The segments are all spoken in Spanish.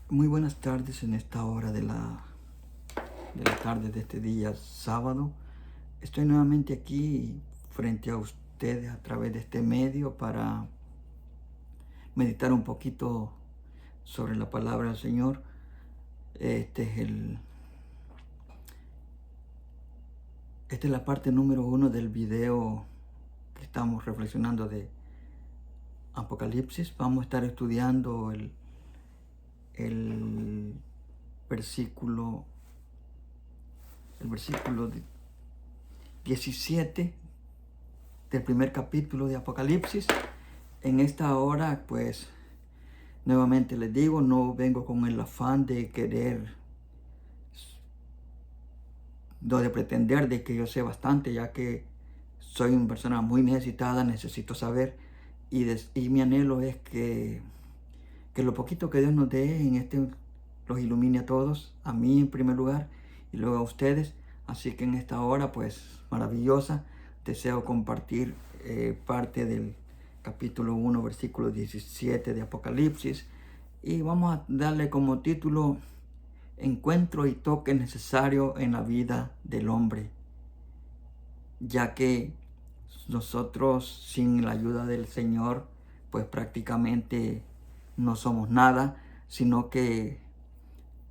Muy buenas tardes en esta hora de la tarde de este día sábado. Estoy nuevamente aquí frente a ustedes a través de este medio para meditar un poquito sobre la palabra del Señor. Este es esta es la parte número 1 del video que estamos reflexionando de Apocalipsis. Vamos a estar estudiando el versículo el versículo 17 del primer capítulo de Apocalipsis. En esta hora, pues, nuevamente les digo, no vengo con el afán de querer, de pretender de que yo sé bastante, ya que soy una persona muy necesitada, necesito saber, y mi anhelo es que lo poquito que Dios nos dé en los ilumine a todos, a mí en primer lugar, y luego a ustedes. Así que en esta hora, pues, maravillosa, deseo compartir parte del capítulo 1, versículo 17 de Apocalipsis. Y vamos a darle como título Encuentro y toque necesario en la vida del hombre. Ya que nosotros sin la ayuda del Señor, pues prácticamente no somos nada, sino que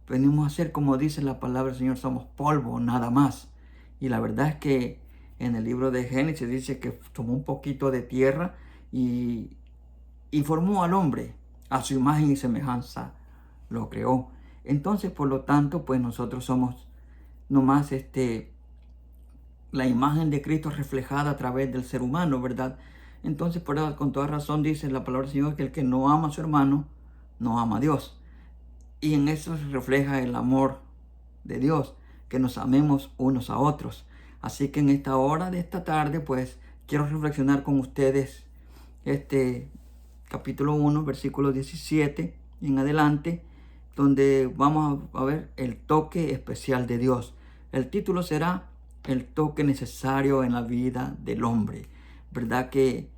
venimos a ser, como dice la palabra del Señor, somos polvo, nada más. Y la verdad es que en el libro de Génesis dice que tomó un poquito de tierra y formó al hombre a su imagen y semejanza, lo creó. Entonces, por lo tanto, pues nosotros somos nomás la imagen de Cristo reflejada a través del ser humano, ¿verdad? Entonces, por eso, con toda razón dice la palabra del Señor que el que no ama a su hermano, no ama a Dios. Y en eso se refleja el amor de Dios, que nos amemos unos a otros. Así que en esta hora de esta tarde, pues, quiero reflexionar con ustedes este capítulo 1, versículo 17 en adelante, donde vamos a ver el toque especial de Dios. El título será El toque necesario en la vida del hombre. ¿Verdad que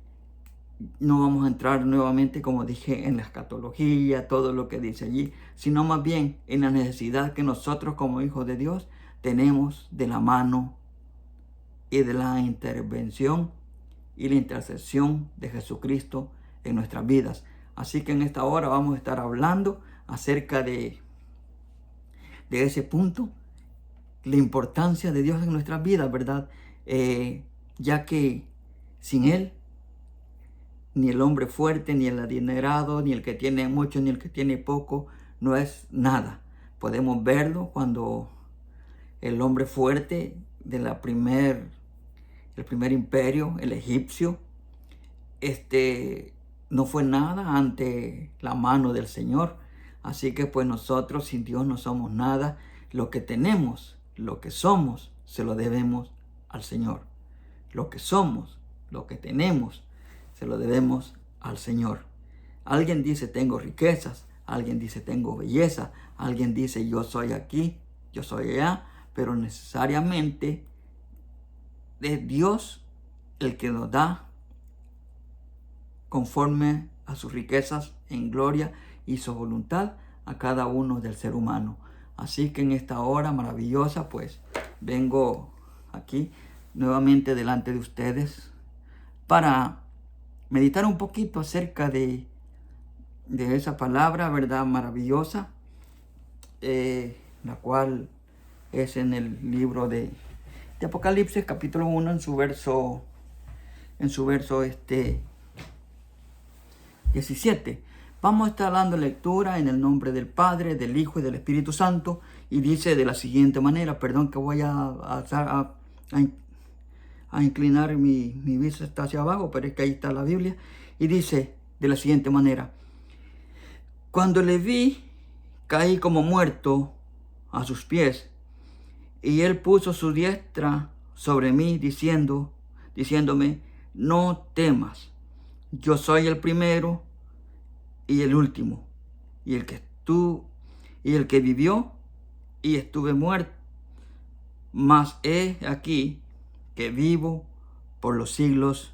no vamos a entrar nuevamente, como dije, en la escatología, todo lo que dice allí, sino más bien en la necesidad que nosotros como hijos de Dios tenemos de la mano y de la intervención y la intercesión de Jesucristo en nuestras vidas? Así que en esta hora vamos a estar hablando acerca de ese punto, la importancia de Dios en nuestras vidas, ¿verdad? Ya que sin Él, ni el hombre fuerte, ni el adinerado, ni el que tiene mucho, ni el que tiene poco, no es nada. Podemos verlo cuando el hombre fuerte de el primer imperio, el egipcio, no fue nada ante la mano del Señor. Así que pues nosotros sin Dios no somos nada. Lo que tenemos, lo que somos, se lo debemos al Señor. Lo que somos, lo que tenemos, se lo debemos al Señor. Alguien dice tengo riquezas, alguien dice tengo belleza, alguien dice yo soy aquí, yo soy allá, pero necesariamente es Dios el que nos da conforme a sus riquezas en gloria y su voluntad a cada uno del ser humano. Así que en esta hora maravillosa, pues vengo aquí nuevamente delante de ustedes para meditar un poquito acerca de esa palabra, ¿verdad? Maravillosa, la cual es en el libro de Apocalipsis, capítulo 1, en su verso 17. Vamos a estar dando lectura en el nombre del Padre, del Hijo y del Espíritu Santo. Y dice de la siguiente manera, perdón que voy a inclinar mi vista hacia abajo, pero es que ahí está la Biblia. Y dice de la siguiente manera: cuando le vi, caí como muerto a sus pies, y él puso su diestra sobre mí, diciéndome, no temas, yo soy el primero y el último, y el que vivió y estuve muerto, mas he aquí que vivo por los siglos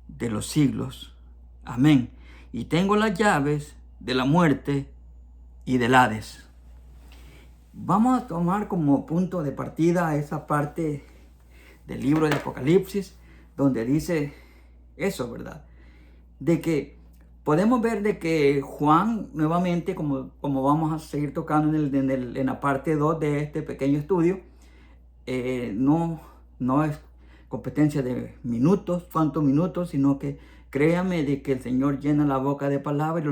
de los siglos. Amén. Y tengo las llaves de la muerte y del Hades. Vamos a tomar como punto de partida esa parte del libro de Apocalipsis, donde dice eso, ¿verdad? De que podemos ver de que Juan, nuevamente, como vamos a seguir tocando en la parte 2 de este pequeño estudio, no es competencia de minutos, cuántos minutos, sino que créame de que el Señor llena la boca de palabras y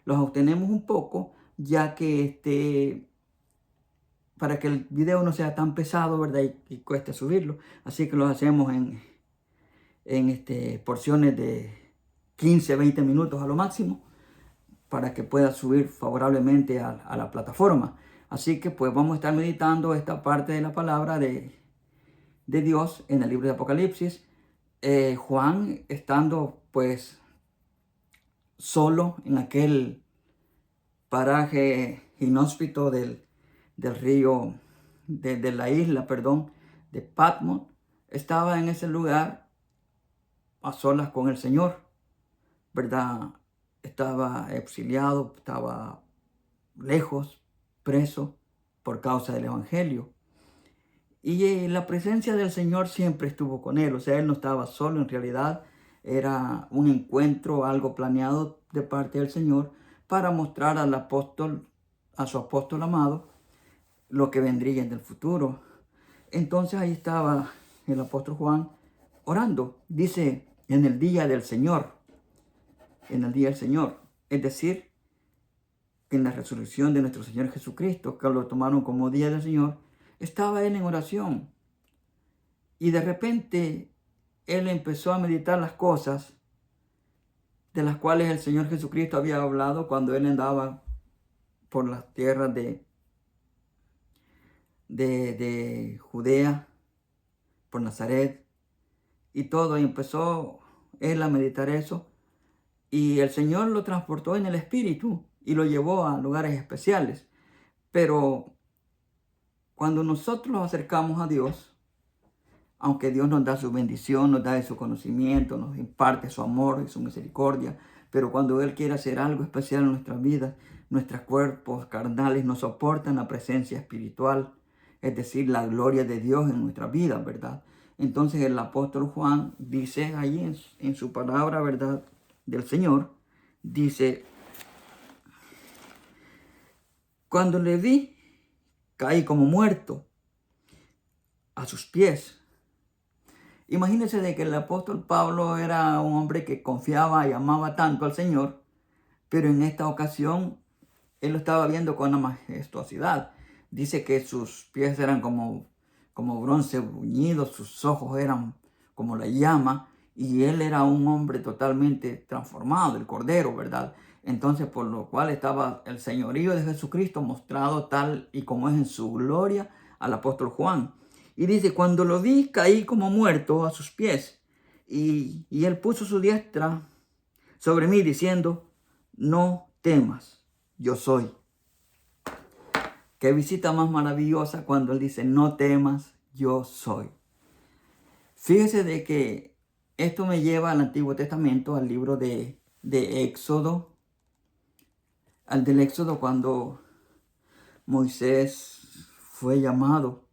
los obtenemos un poco, ya que para que el video no sea tan pesado, ¿verdad? Y cueste subirlo. Así que lo hacemos en porciones de 15, 20 minutos a lo máximo, para que pueda subir favorablemente a la plataforma. Así que pues vamos a estar meditando esta parte de la palabra de Dios en el libro de Apocalipsis. Juan estando pues solo en aquel paraje inhóspito del río, de la isla, perdón, de Patmos, estaba en ese lugar a solas con el Señor, ¿verdad? Estaba exiliado, estaba lejos, preso por causa del Evangelio. Y la presencia del Señor siempre estuvo con él, o sea, él no estaba solo, en realidad era un encuentro, algo planeado de parte del Señor para mostrar al apóstol, a su apóstol amado, lo que vendría en el futuro. Entonces ahí estaba el apóstol Juan orando, dice, en el día del Señor, en el día del Señor, es decir, en la resurrección de nuestro Señor Jesucristo, que lo tomaron como día del Señor, estaba él en oración. Y de repente él empezó a meditar las cosas de las cuales el Señor Jesucristo había hablado cuando él andaba por las tierras de Judea, por Nazaret y todo. Y empezó él a meditar eso. Y el Señor lo transportó en el Espíritu y lo llevó a lugares especiales. Pero cuando nosotros nos acercamos a Dios, aunque Dios nos da su bendición, nos da de su conocimiento, nos imparte su amor y su misericordia, pero cuando Él quiere hacer algo especial en nuestras vidas, nuestros cuerpos carnales no soportan la presencia espiritual, es decir, la gloria de Dios en nuestras vidas, ¿verdad? Entonces el apóstol Juan dice ahí en su palabra, ¿verdad?, del Señor, dice, cuando le vi, caí como muerto a sus pies. Imagínense de que el apóstol Pablo era un hombre que confiaba y amaba tanto al Señor, pero en esta ocasión él lo estaba viendo con una majestuosidad. Dice que sus pies eran como bronce bruñido, sus ojos eran como la llama, y él era un hombre totalmente transformado, el Cordero, ¿verdad? Entonces, por lo cual estaba el señorío de Jesucristo mostrado tal y como es en su gloria al apóstol Juan. Y dice, cuando lo vi, caí como muerto a sus pies. Y él puso su diestra sobre mí diciendo, no temas, yo soy. Qué visita más maravillosa cuando él dice, no temas, yo soy. Fíjese de que esto me lleva al Antiguo Testamento, al libro de Éxodo, al del Éxodo cuando Moisés fue llamado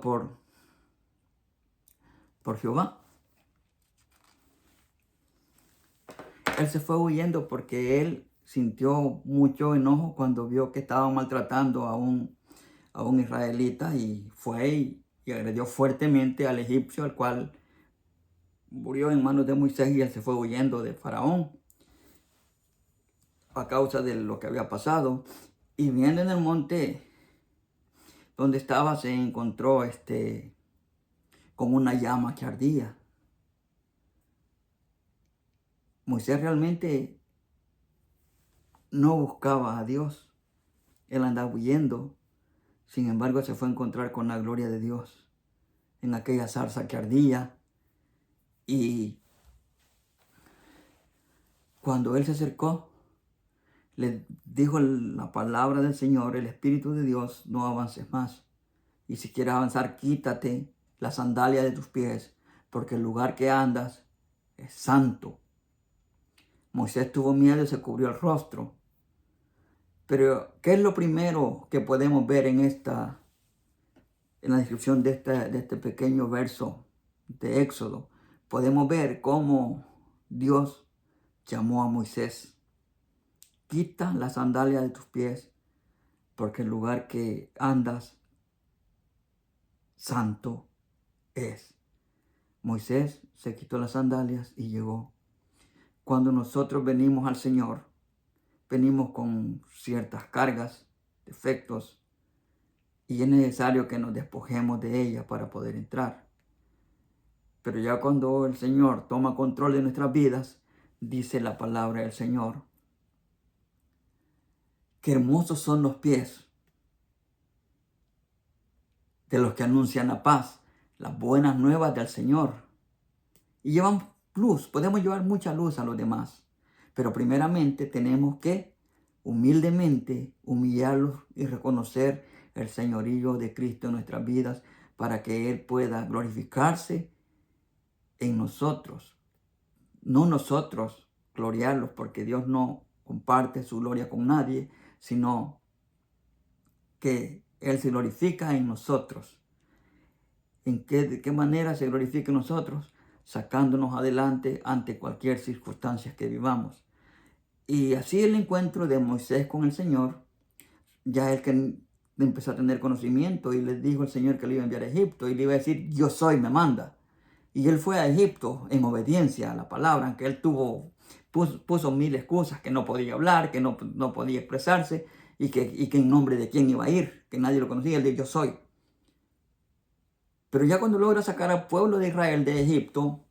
por Jehová. Él se fue huyendo porque él sintió mucho enojo cuando vio que estaban maltratando a un israelita y fue y agredió fuertemente al egipcio, al cual murió en manos de Moisés, y él se fue huyendo de Faraón a causa de lo que había pasado. Y viendo en el monte donde estaba, se encontró con una llama que ardía. Moisés realmente no buscaba a Dios. Él andaba huyendo. Sin embargo, se fue a encontrar con la gloria de Dios en aquella zarza que ardía. Y cuando él se acercó, le dijo la palabra del Señor, el Espíritu de Dios, no avances más. Y si quieres avanzar, quítate la sandalia de tus pies, porque el lugar que andas es santo. Moisés tuvo miedo y se cubrió el rostro. Pero, ¿qué es lo primero que podemos ver en la descripción de este pequeño verso de Éxodo? Podemos ver cómo Dios llamó a Moisés. Quita las sandalias de tus pies, porque el lugar que andas santo es. Moisés se quitó las sandalias y llegó. Cuando nosotros venimos al Señor, venimos con ciertas cargas, defectos, y es necesario que nos despojemos de ellas para poder entrar. Pero ya cuando el Señor toma control de nuestras vidas, dice la palabra del Señor, que hermosos son los pies de los que anuncian la paz, las buenas nuevas del Señor. Y llevan luz, podemos llevar mucha luz a los demás. Pero primeramente tenemos que humildemente humillarlos y reconocer el señorío de Cristo en nuestras vidas para que Él pueda glorificarse en nosotros. No nosotros gloriarlos, porque Dios no comparte su gloria con nadie, sino que Él se glorifica en nosotros. ¿De qué manera se glorifica en nosotros? Sacándonos adelante ante cualquier circunstancia que vivamos. Y así el encuentro de Moisés con el Señor, ya el que empezó a tener conocimiento y le dijo al Señor que le iba a enviar a Egipto y le iba a decir, yo soy, me manda. Y él fue a Egipto en obediencia a la palabra, aunque él puso mil excusas, que no podía hablar, que no podía expresarse y que en nombre de quién iba a ir, que nadie lo conocía, él dijo, yo soy. Pero ya cuando logra sacar al pueblo de Israel de Egipto,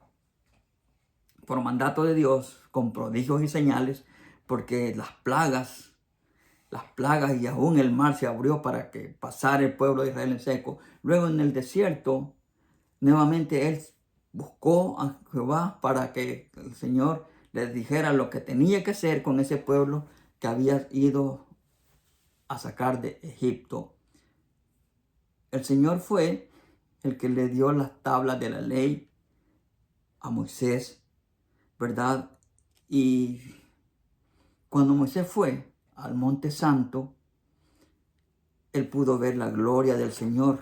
por mandato de Dios, con prodigios y señales, porque las plagas y aún el mar se abrió para que pasara el pueblo de Israel en seco. Luego en el desierto, nuevamente él buscó a Jehová para que el Señor les dijera lo que tenía que hacer con ese pueblo que había ido a sacar de Egipto. El Señor fue el que le dio las tablas de la ley a Moisés, ¿verdad? Y cuando Moisés fue al Monte Santo, él pudo ver la gloria del Señor,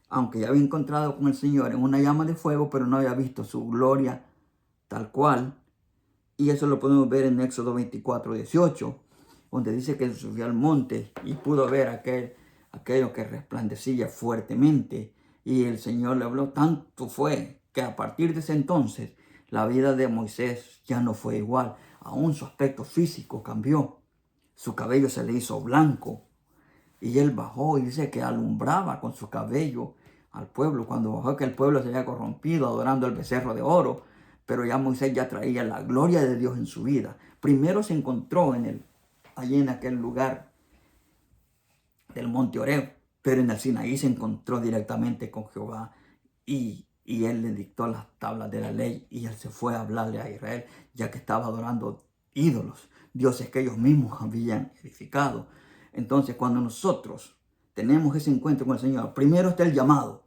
aunque ya había encontrado con el Señor en una llama de fuego, pero no había visto su gloria tal cual. Y eso lo podemos ver en Éxodo 24:18, donde dice que él subió al monte y pudo ver aquello que resplandecía fuertemente. Y el Señor le habló, tanto fue que a partir de ese entonces la vida de Moisés ya no fue igual. Aún su aspecto físico cambió. Su cabello se le hizo blanco. Y él bajó y dice que alumbraba con su cabello al pueblo. Cuando bajó, que el pueblo se había corrompido adorando al becerro de oro. Pero ya Moisés ya traía la gloria de Dios en su vida. Primero se encontró allí en aquel lugar del monte Oreb. Pero en el Sinaí se encontró directamente con Jehová. Y él le dictó las tablas de la ley. Y él se fue a hablarle a Israel, ya que estaba adorando ídolos, dioses que ellos mismos habían edificado. Entonces, cuando nosotros tenemos ese encuentro con el Señor, primero está el llamado.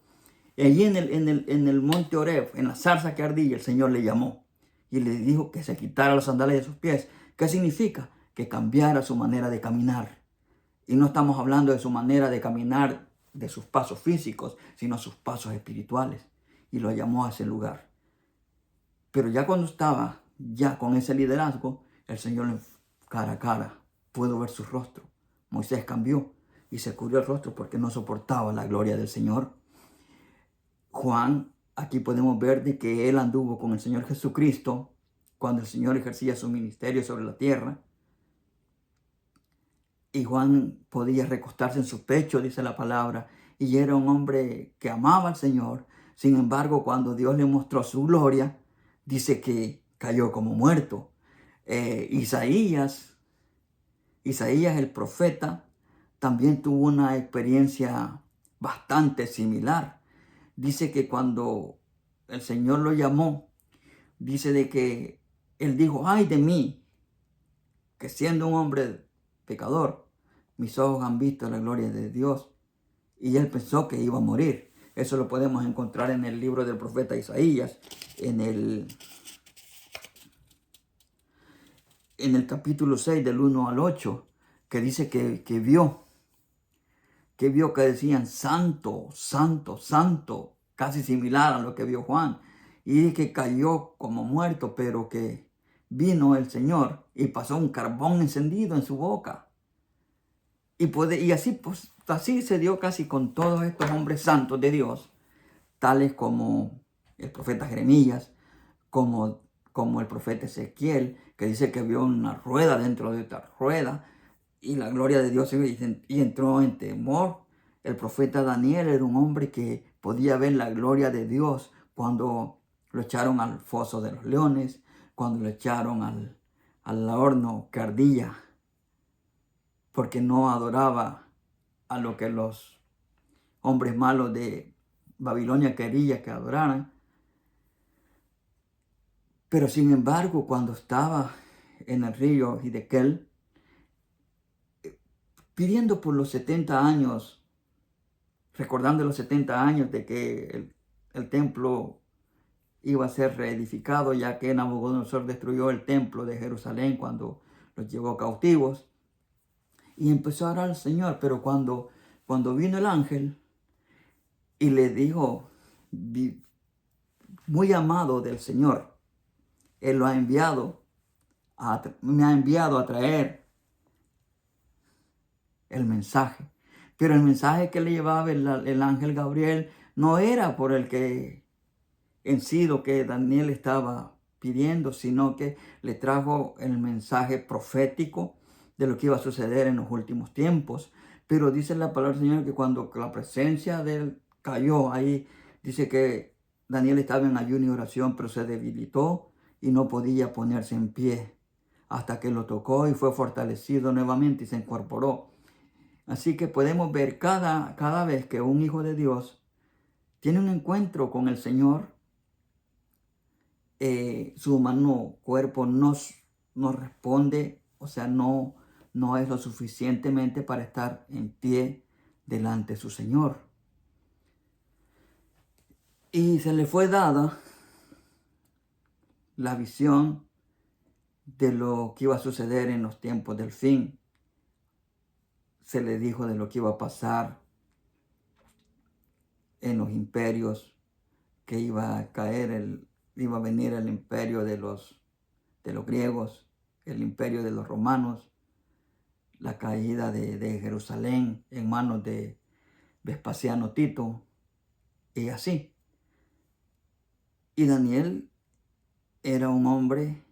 Y allí en el monte Oreb, en la zarza que ardía, el Señor le llamó y le dijo que se quitara las sandalias de sus pies. ¿Qué significa? Que cambiara su manera de caminar. Y no estamos hablando de su manera de caminar, de sus pasos físicos, sino sus pasos espirituales. Y lo llamó a ese lugar. Pero ya cuando estaba ya con ese liderazgo, el Señor cara a cara pudo ver su rostro. Moisés cambió y se cubrió el rostro porque no soportaba la gloria del Señor. Juan, aquí podemos ver de que él anduvo con el Señor Jesucristo cuando el Señor ejercía su ministerio sobre la tierra. Y Juan podía recostarse en su pecho, dice la palabra, y era un hombre que amaba al Señor. Sin embargo, cuando Dios le mostró su gloria, dice que cayó como muerto. Isaías el profeta, también tuvo una experiencia bastante similar. Dice que cuando el Señor lo llamó, dice de que él dijo, ay de mí, que siendo un hombre pecador, mis ojos han visto la gloria de Dios. Y él pensó que iba a morir. Eso lo podemos encontrar en el libro del profeta Isaías, en el capítulo 6 del 1 al 8. que dice que vio que decían santo, santo, santo, casi similar a lo que vio Juan. Y dice que cayó como muerto, pero que vino el Señor y pasó un carbón encendido en su boca. Y así, pues, así se dio casi con todos estos hombres santos de Dios, tales como el profeta Jeremías, como el profeta Ezequiel, que dice que vio una rueda dentro de otra rueda, y la gloria de Dios y entró en temor. El profeta Daniel era un hombre que podía ver la gloria de Dios cuando lo echaron al foso de los leones, cuando lo echaron al horno que ardía, porque no adoraba a lo que los hombres malos de Babilonia querían que adoraran. Pero sin embargo, cuando estaba en el río Hiddekel, pidiendo por los 70 años, recordando los 70 años de que el templo iba a ser reedificado, ya que Nabucodonosor destruyó el templo de Jerusalén cuando los llevó cautivos, y empezó a orar al Señor. Pero cuando vino el ángel y le dijo, muy amado del Señor, Él me ha enviado a traer el mensaje. Pero el mensaje que le llevaba el ángel Gabriel no era por el que en sí lo que Daniel estaba pidiendo, sino que le trajo el mensaje profético de lo que iba a suceder en los últimos tiempos. Pero dice la palabra del Señor que cuando la presencia de él cayó ahí, dice que Daniel estaba en ayuno y oración, pero se debilitó y no podía ponerse en pie hasta que lo tocó y fue fortalecido nuevamente y se incorporó. Así que podemos ver cada vez que un hijo de Dios tiene un encuentro con el Señor, su humano cuerpo no responde, o sea, no es lo suficientemente para estar en pie delante de su Señor. Y se le fue dada la visión de lo que iba a suceder en los tiempos del fin. Se le dijo de lo que iba a pasar en los imperios, que iba a caer iba a venir el imperio de los griegos, el imperio de los romanos, la caída de Jerusalén en manos de Vespasiano Tito, y así. Y Daniel era un hombre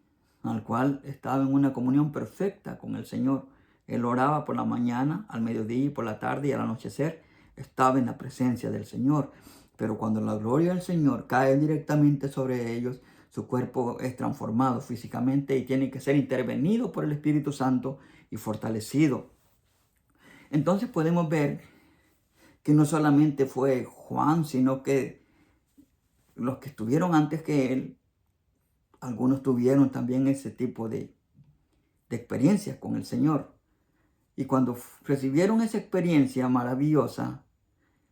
al cual estaba en una comunión perfecta con el Señor. Él oraba por la mañana, al mediodía y por la tarde y al anochecer. Estaba en la presencia del Señor. Pero cuando la gloria del Señor cae directamente sobre ellos, su cuerpo es transformado físicamente y tiene que ser intervenido por el Espíritu Santo y fortalecido. Entonces podemos ver que no solamente fue Juan, sino que los que estuvieron antes que él, algunos tuvieron también ese tipo de experiencias con el Señor. Y cuando recibieron esa experiencia maravillosa,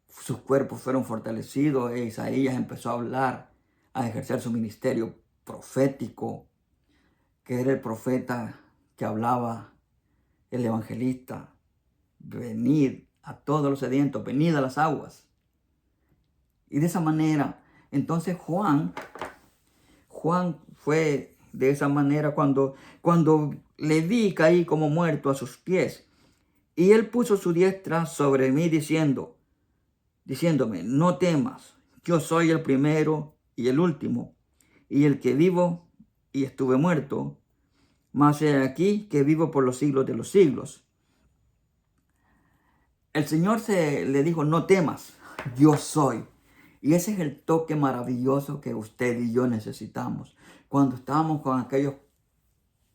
sus cuerpos fueron fortalecidos e Isaías empezó a hablar, a ejercer su ministerio profético, que era el profeta que hablaba, el evangelista: venid a todos los sedientos, venid a las aguas. Y de esa manera, entonces Juan fue de esa manera cuando le vi, caí como muerto a sus pies. Y él puso su diestra sobre mí diciéndome: no temas, yo soy el primero y el último, y el que vivo y estuve muerto, mas he aquí que vivo por los siglos de los siglos. El Señor le dijo: no temas, yo soy. Y ese es el toque maravilloso que usted y yo necesitamos. Cuando estamos con aquellas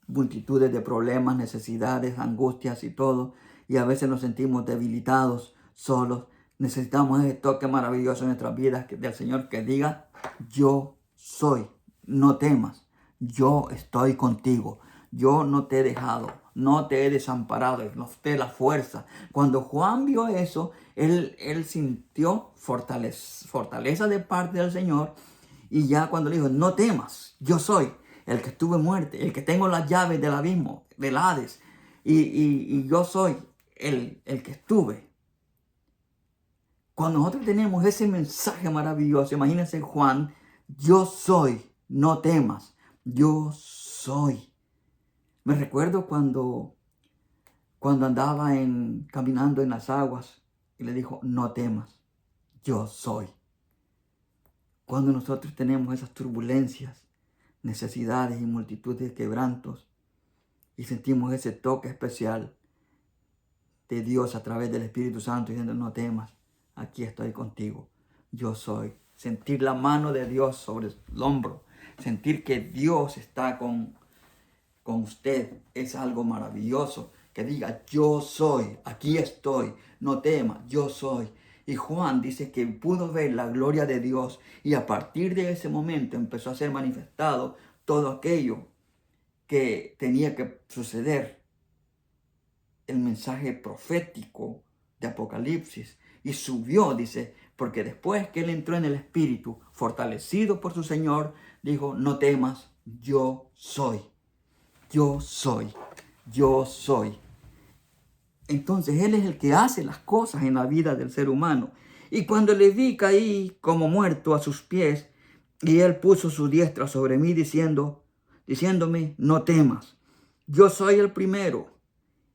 multitudes de problemas, necesidades, angustias y todo, y a veces nos sentimos debilitados, solos, necesitamos ese toque maravilloso en nuestras vidas del Señor que diga: yo soy, no temas, yo estoy contigo, yo no te he dejado, no te he desamparado, no te la fuerza. Cuando Juan vio eso, él sintió fortaleza de parte del Señor, y ya cuando le dijo: no temas, yo soy el que estuve muerto, el que tengo las llaves del abismo, del Hades, y yo soy el que estuve. Cuando nosotros tenemos ese mensaje maravilloso, imagínense Juan, yo soy, no temas, yo soy. Me recuerdo cuando andaba caminando en las aguas y le dijo, no temas, yo soy. Cuando nosotros tenemos esas turbulencias, necesidades y multitud de quebrantos y sentimos ese toque especial de Dios a través del Espíritu Santo diciendo, no temas, aquí estoy contigo, yo soy. Sentir la mano de Dios sobre el hombro, sentir que Dios está con usted es algo maravilloso. Que diga, yo soy, aquí estoy, no temas, yo soy. Y Juan dice que pudo ver la gloria de Dios y a partir de ese momento empezó a ser manifestado todo aquello que tenía que suceder. El mensaje profético de Apocalipsis y subió, dice, porque después que él entró en el Espíritu, fortalecido por su Señor, dijo, no temas, yo soy. Yo soy, yo soy. Entonces Él es el que hace las cosas en la vida del ser humano. Y cuando le vi caí como muerto a sus pies, y Él puso su diestra sobre mí diciéndome, no temas. Yo soy el primero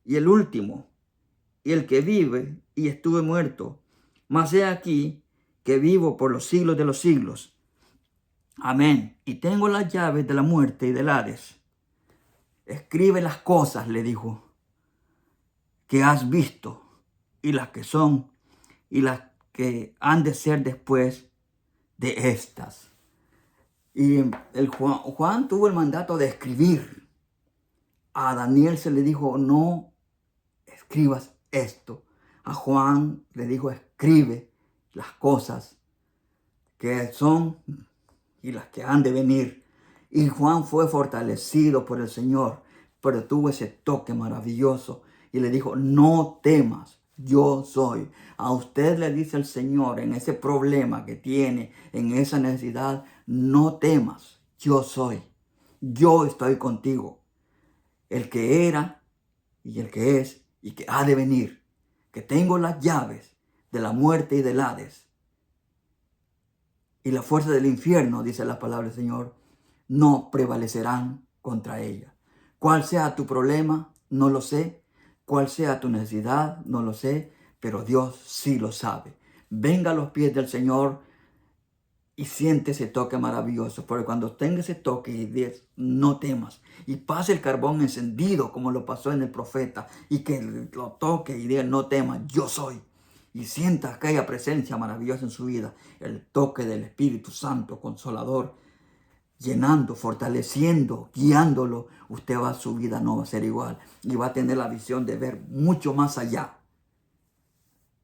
y el último, y el que vive y estuve muerto. Mas he aquí que vivo por los siglos de los siglos. Amén. Y tengo las llaves de la muerte y del Hades. Escribe las cosas, le dijo, que has visto y las que son y las que han de ser después de estas. Y Juan tuvo el mandato de escribir. A Daniel se le dijo, no escribas esto. A Juan le dijo, escribe las cosas que son y las que han de venir. Y Juan fue fortalecido por el Señor, pero tuvo ese toque maravilloso y le dijo, no temas, yo soy. A usted le dice el Señor en ese problema que tiene, en esa necesidad, no temas, yo soy. Yo estoy contigo. El que era y el que es y que ha de venir, que tengo las llaves de la muerte y del Hades y la fuerza del infierno, dice la palabra del Señor, no prevalecerán contra ella. Cuál sea tu problema, no lo sé. Cuál sea tu necesidad, no lo sé. Pero Dios sí lo sabe. Venga a los pies del Señor y siente ese toque maravilloso. Porque cuando tenga ese toque y dices, no temas. Y pase el carbón encendido como lo pasó en el profeta. Y que lo toque y diga, no temas, yo soy. Y sienta aquella presencia maravillosa en su vida. El toque del Espíritu Santo, consolador, llenando, fortaleciendo, guiándolo, su vida no va a ser igual y va a tener la visión de ver mucho más allá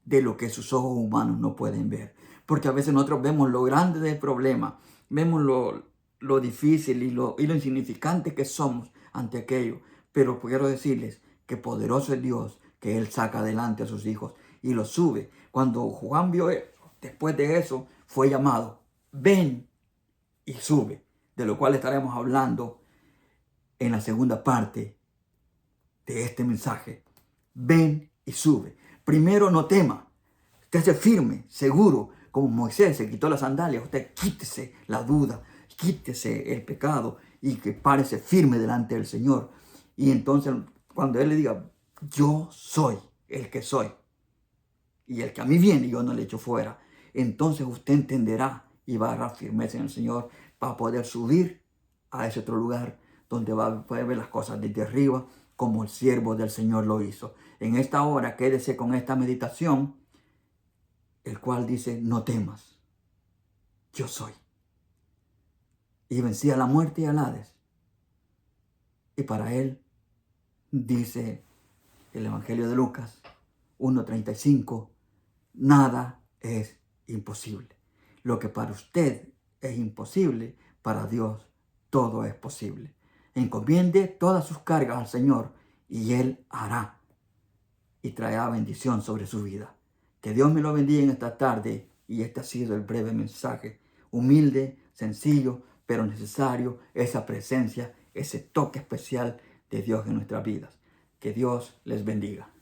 de lo que sus ojos humanos no pueden ver. Porque a veces nosotros vemos lo grande del problema, vemos lo difícil y lo insignificante que somos ante aquello. Pero quiero decirles que poderoso es Dios, que Él saca adelante a sus hijos y los sube. Cuando Juan vio, después de eso, fue llamado, ven y sube, de lo cual estaremos hablando en la segunda parte de este mensaje. Ven y sube. Primero, no tema. Usted se firme, seguro, como Moisés se quitó las sandalias. Usted quítese la duda, quítese el pecado y que párese firme delante del Señor. Y entonces, cuando Él le diga, yo soy el que soy, y el que a mí viene, yo no le echo fuera, entonces usted entenderá y va a agarrar firmeza en el Señor para poder subir a ese otro lugar donde va a poder ver las cosas desde arriba como el siervo del Señor lo hizo. En esta hora quédese con esta meditación, el cual dice, no temas, yo soy. Y vencí a la muerte y al Hades. Y para él, dice el Evangelio de Lucas 1:35, nada es imposible. Lo que para usted es imposible, para Dios todo es posible. Encomiende todas sus cargas al Señor y Él hará y traerá bendición sobre su vida. Que Dios me lo bendiga en esta tarde y este ha sido el breve mensaje. Humilde, sencillo, pero necesario, esa presencia, ese toque especial de Dios en nuestras vidas. Que Dios les bendiga.